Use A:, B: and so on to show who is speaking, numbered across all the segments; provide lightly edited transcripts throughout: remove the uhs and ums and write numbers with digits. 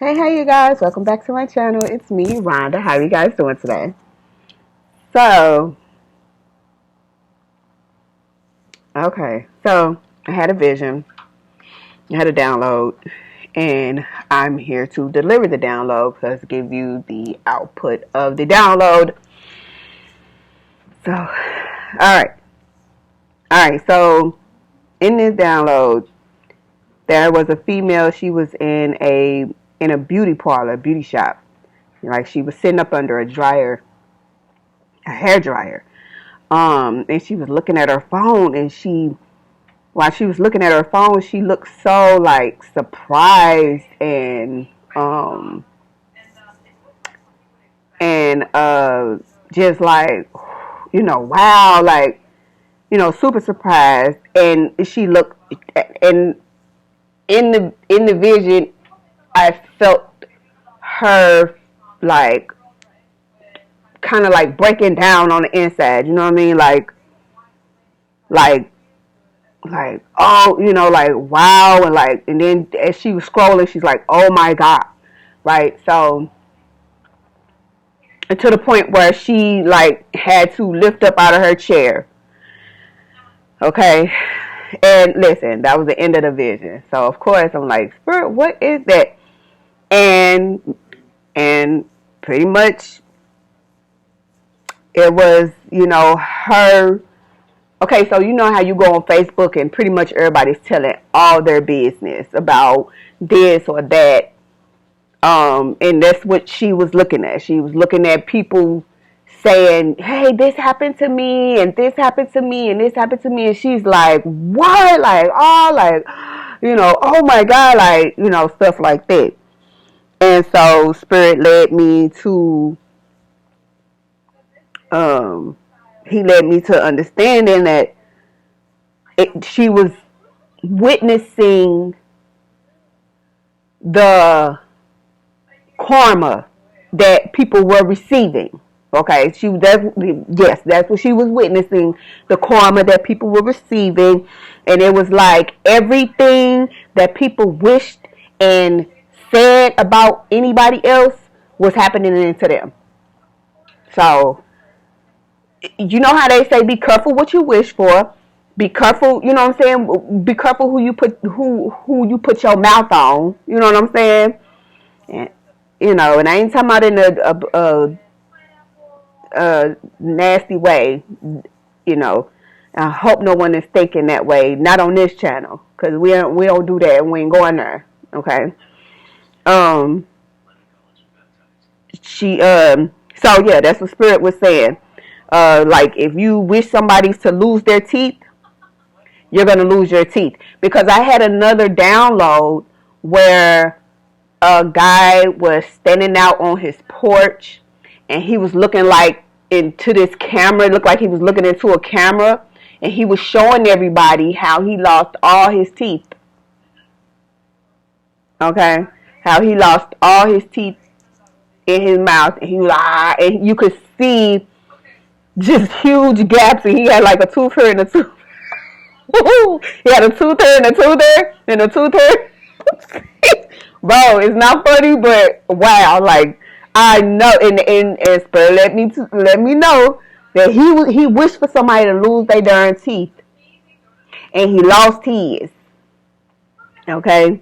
A: Hey, you guys? Welcome back to my channel. It's me, Rhonda. How are you guys doing today? So, so I had a vision, I had a download, and I'm here to deliver the download plus give you the output of the download. So, so in this download, there was a female. She was in a beauty parlor, beauty shop. Like she was sitting up under a hair dryer. And she was looking at her phone, and while she was looking at her phone, she looked so like surprised and just like, wow, like, super surprised. And she looked, and in the vision, I felt her like kind of like breaking down on the inside. You know what I mean? Like oh, like wow, and then as she was scrolling, she's like, oh my god, right? So, and to the point where she like had to lift up out of her chair. Okay, and listen, that was the end of the vision. So of course I'm like, Spirit, what is that? And pretty much it was, her. Okay, so you know how you go on Facebook and pretty much everybody's telling all their business about this or that. And that's what she was looking at. She was looking at people saying, hey, this happened to me, and this happened to me, and this happened to me. And she's like, what? Like, oh, like, oh my God, like, stuff like that. And so Spirit led me to, he led me to understanding that she was witnessing the karma that people were receiving. Okay, that's what she was witnessing, the karma that people were receiving. And it was like everything that people wished and said about anybody else was happening to them. So, you know how they say, be careful what you wish for. Be careful, you know what I'm saying? Be careful who you put your mouth on. You know what I'm saying? And, and I ain't talking about in a nasty way. I hope no one is thinking that way. Not on this channel, because we don't do that, and we ain't going there. Okay. So yeah, that's what Spirit was saying. Like if you wish somebody to lose their teeth, you're gonna lose your teeth. Because I had another download where a guy was standing out on his porch, and he was looking like into this camera. It looked like he was looking into a camera, and he was showing everybody how he lost all his teeth. Okay, how he lost all his teeth in his mouth, and he was and you could see just huge gaps, and he had like a tooth here and a tooth. He had a tooth here and a tooth there and a tooth here. Bro, it's not funny, but wow, like I know, and Spirit let me know that he wished for somebody to lose their darn teeth, and he lost his. Okay,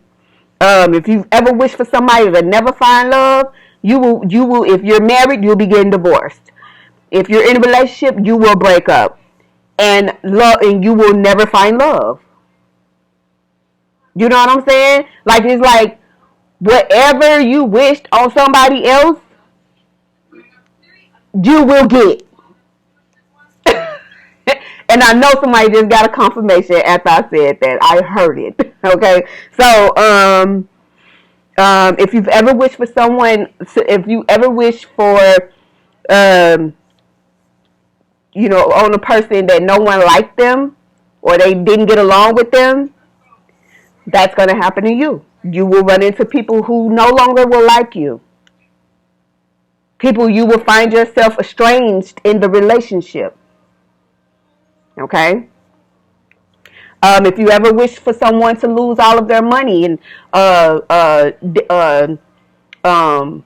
A: if you've ever wished for somebody to never find love, you will. If you're married, you'll be getting divorced. If you're in a relationship, you will break up, and you will never find love. You know what I'm saying? Like it's like whatever you wished on somebody else, you will get. And I know somebody just got a confirmation after I said that. I heard it. Okay, so if you've ever wished for someone, if you ever wish for on a person that no one liked them or they didn't get along with them, that's going to happen to you. You will run into people who no longer will like you. People you will find yourself estranged in the relationship. Okay? If you ever wish for someone to lose all of their money and and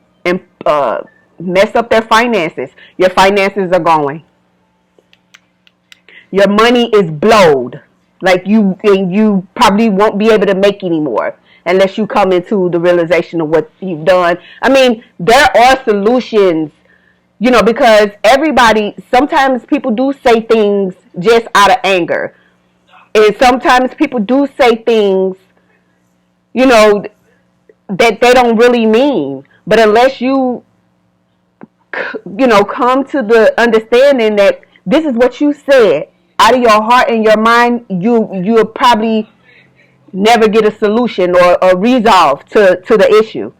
A: mess up their finances, your finances are going. Your money is blowed. Like you probably won't be able to make anymore unless you come into the realization of what you've done. I mean, there are solutions, because sometimes people do say things just out of anger. And sometimes people do say things, that they don't really mean. But unless you come to the understanding that this is what you said out of your heart and your mind, you'll probably never get a solution or a resolve to the issue.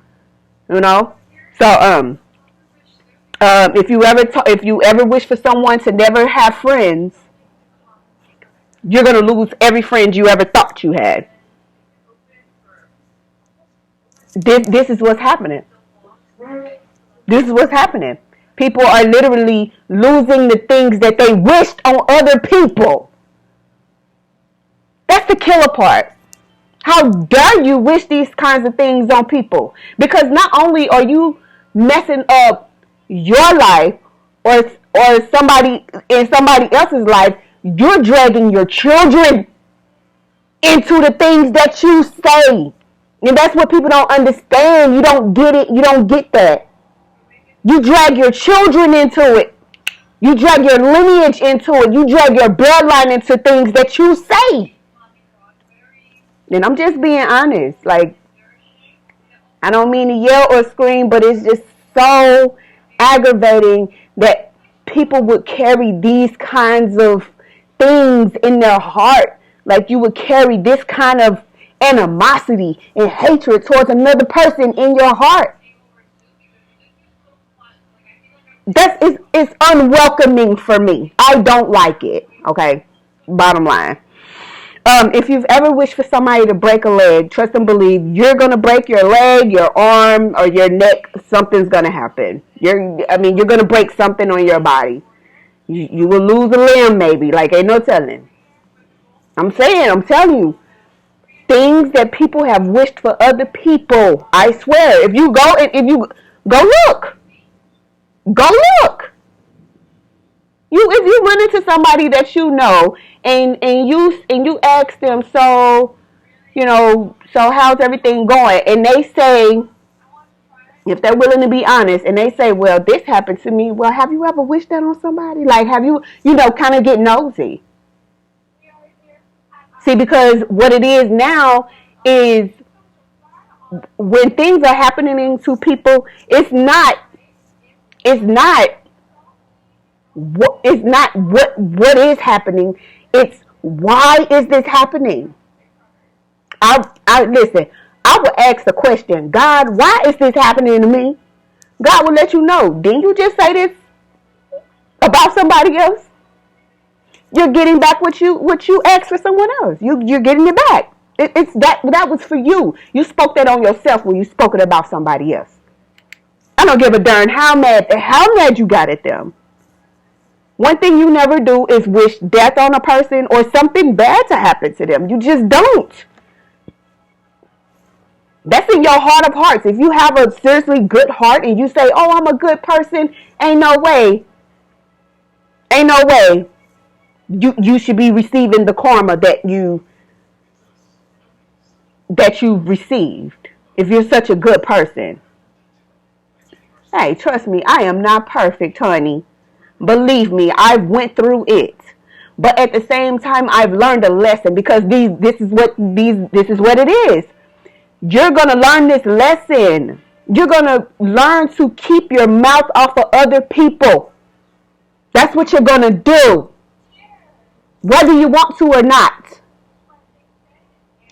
A: So if you ever wish for someone to never have friends, you're gonna lose every friend you ever thought you had. This is what's happening. This is what's happening. People are literally losing the things that they wished on other people. That's the killer part. How dare you wish these kinds of things on people? Because not only are you messing up your life or somebody in somebody else's life, you're dragging your children into the things that you say. And that's what people don't understand. You don't get it. You don't get that. You drag your children into it. You drag your lineage into it. You drag your bloodline into things that you say. And I'm just being honest. Like, I don't mean to yell or scream, but it's just so aggravating that people would carry these kinds of things in their heart. Like, you would carry this kind of animosity and hatred towards another person in your heart. It's unwelcoming for me. I don't like it. Okay, bottom line. If you've ever wished for somebody to break a leg, trust and believe you're gonna break your leg, your arm, or your neck. Something's gonna happen. You're gonna break something on your body. You will lose a limb, maybe. Like, ain't no telling. I'm telling you. Things that people have wished for other people. I swear. If you go look. Go look. If you run into somebody that you know and you ask them, so how's everything going? And they say, if they're willing to be honest, and they say, well, this happened to me. Well, have you ever wished that on somebody? Like, have you, kind of get nosy. See, because what it is now is when things are happening to people, it's not what is happening. It's why is this happening? Listen, I would ask the question, God, why is this happening to me? God will let you know. Didn't you just say this about somebody else? You're getting back what you asked for someone else. You're getting it back. It's that was for you. You spoke that on yourself when you spoke it about somebody else. I don't give a darn how mad you got at them. One thing you never do is wish death on a person or something bad to happen to them. You just don't. That's in your heart of hearts. If you have a seriously good heart and you say, oh, I'm a good person, ain't no way you should be receiving the karma that you received if you're such a good person. Hey, trust me, I am not perfect, honey. Believe me, I went through it. But at the same time, I've learned a lesson because this is what it is. You're going to learn this lesson. You're going to learn to keep your mouth off of other people. That's what you're going to do. Whether you want to or not.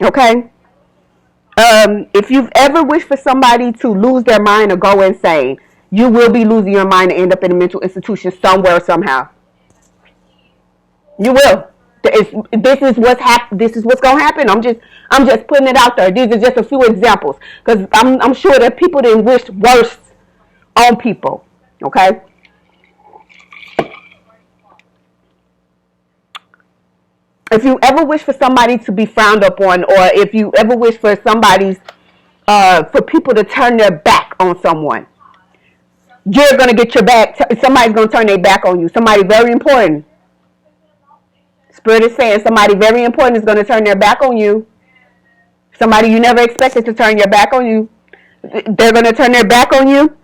A: Okay? If you've ever wished for somebody to lose their mind or go insane, you will be losing your mind and end up in a mental institution somewhere, somehow. You will. This is what's going to happen. I'm just putting it out there. These are just a few examples because I'm sure that people didn't wish worse on people. Okay. If you ever wish for somebody to be frowned upon, or if you ever wish for for people to turn their back on someone, you're going to get your back. Somebody's going to turn their back on you. Somebody very important. Spirit is saying somebody very important is going to turn their back on you. Somebody you never expected to turn your back on you. They're going to turn their back on you.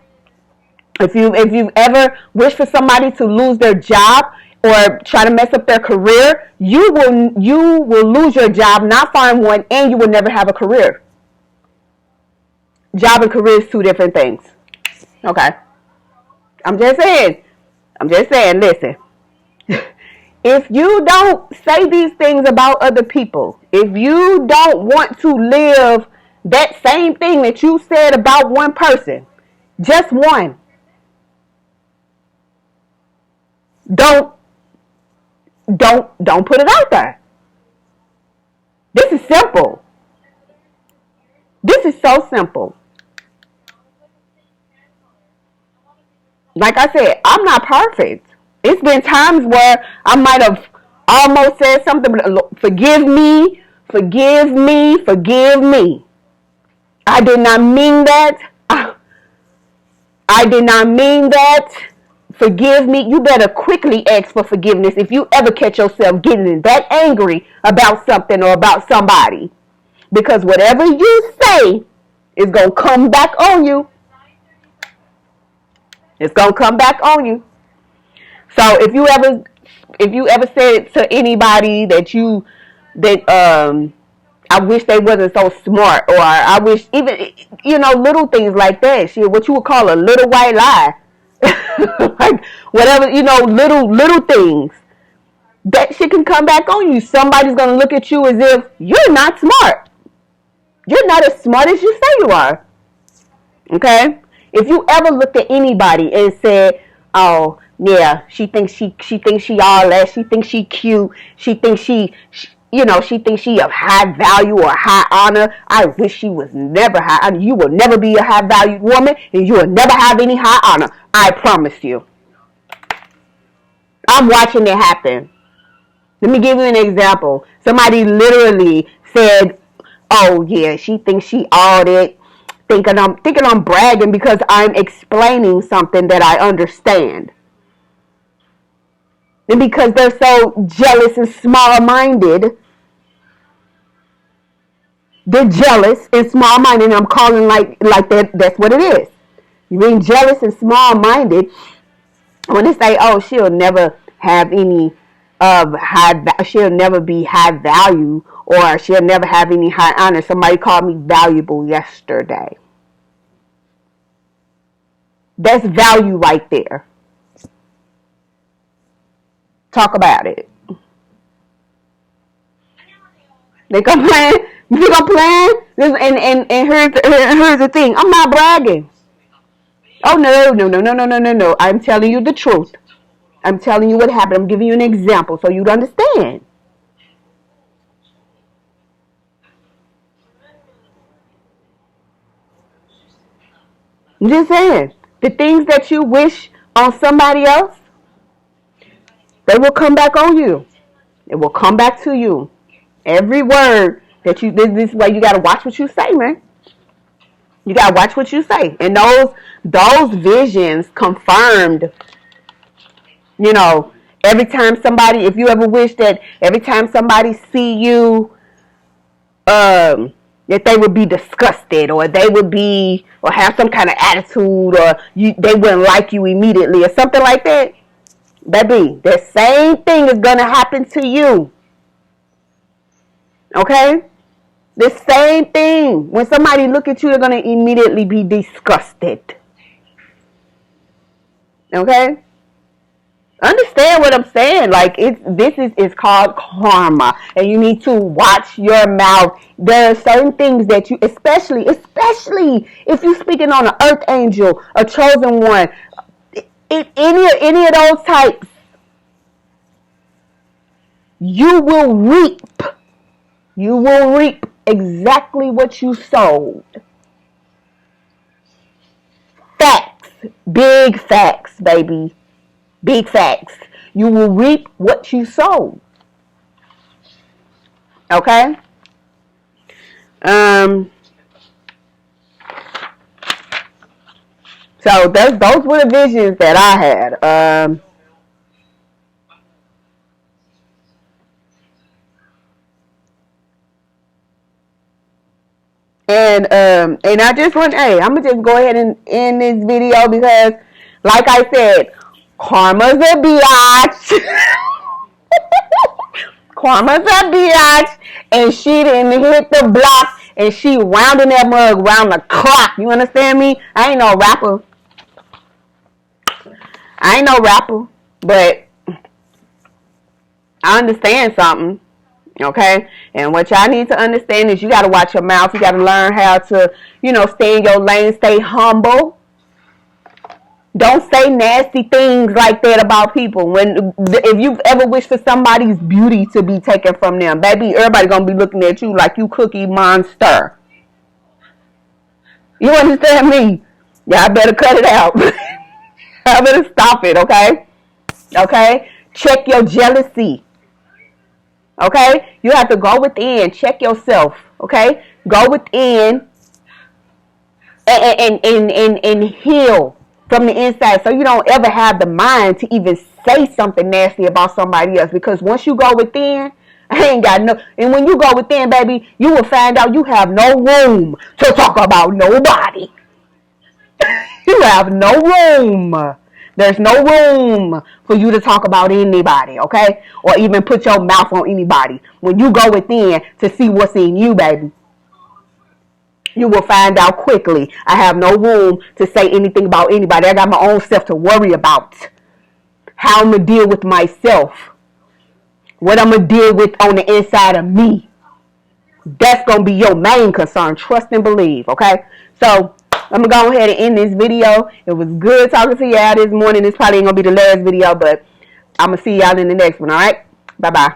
A: If you've ever wished for somebody to lose their job or try to mess up their career, you will lose your job, not find one, and you will never have a career. Job and career is two different things. Okay. I'm just saying, listen. If you don't say these things about other people, if you don't want to live that same thing that you said about one person, just one, don't put it out there. This is simple. This is so simple. Like I said, I'm not perfect. It's been times where I might have almost said something, but forgive me. I did not mean that. I did not mean that. Forgive me. You better quickly ask for forgiveness if you ever catch yourself getting that angry about something or about somebody. Because whatever you say is going to come back on you. It's going to come back on you. So if you ever said to anybody that I wish they wasn't so smart, or I wish, even, little things like that, shit, what you would call a little white lie. Like whatever, little things. That shit can come back on you. Somebody's going to look at you as if you're not smart. You're not as smart as you say you are. Okay? If you ever looked at anybody and said, "Oh, yeah, she thinks she all that. She thinks she cute. She thinks she thinks she of high value or high honor. I wish she was never high honor. You will never be a high valued woman, and you will never have any high honor. I promise you." I'm watching it happen. Let me give you an example. Somebody literally said, "Oh yeah, she thinks she all that." Thinking I'm bragging because I'm explaining something that I understand. And because they're so jealous and small-minded, they're jealous and small-minded, and I'm calling like that. That's what it is. You're being jealous and small-minded when they say, "Oh, she'll never have any she'll never be high value, or she'll never have any high honor." Somebody called me valuable yesterday. That's value right there. Talk about it. They complain. You think I'm playing? And here's the thing. I'm not bragging. Oh no. I'm telling you the truth. I'm telling you what happened. I'm giving you an example so you'd understand. I'm just saying. The things that you wish on somebody else, they will come back on you. It will come back to you. Every word that you, this is why you got to watch what you say, man. You got to watch what you say. And those visions confirmed, every time somebody, if you ever wish that every time somebody see you, that they would be disgusted, or they would be, or have some kind of attitude, or they wouldn't like you immediately, or something like that. Baby, the same thing is going to happen to you. Okay? The same thing. When somebody look at you, they're going to immediately be disgusted. Okay? Understand what I'm saying? Like, this is called karma, and you need to watch your mouth. There are certain things that you, especially if you're speaking on an earth angel, a chosen one, any of those types, you will reap. You will reap exactly what you sowed. Facts, big facts, baby. Big facts. You will reap what you sow. Okay? So those were the visions that I had. And I just want, hey, I'm gonna just go ahead and end this video because, like I said, karma's a biatch. Karma's a biatch, and she didn't hit the block, and she rounding that mug round the clock. You understand me? I ain't no rapper. But I understand something. Okay, and what y'all need to understand is you got to watch your mouth. You got to learn how to, stay in your lane, stay humble. Don't say nasty things like that about people. If you've ever wished for somebody's beauty to be taken from them, baby, everybody gonna be looking at you like you Cookie Monster. You understand me? Y'all better cut it out. Y'all better stop it, okay? Okay? Check your jealousy. Okay? You have to go within. Check yourself. Okay? Go within and heal from the inside, so you don't ever have the mind to even say something nasty about somebody else. Because once you go within, I ain't got no. And when you go within, baby, you will find out you have no room to talk about nobody. You have no room. There's no room for you to talk about anybody, okay? Or even put your mouth on anybody. When you go within to see what's in you, baby, you will find out quickly. I have no room to say anything about anybody. I got my own self to worry about. How I'm going to deal with myself. What I'm going to deal with on the inside of me. That's going to be your main concern. Trust and believe, okay? So I'm going to go ahead and end this video. It was good talking to y'all this morning. This probably ain't going to be the last video, but I'm going to see y'all in the next one, all right? Bye-bye.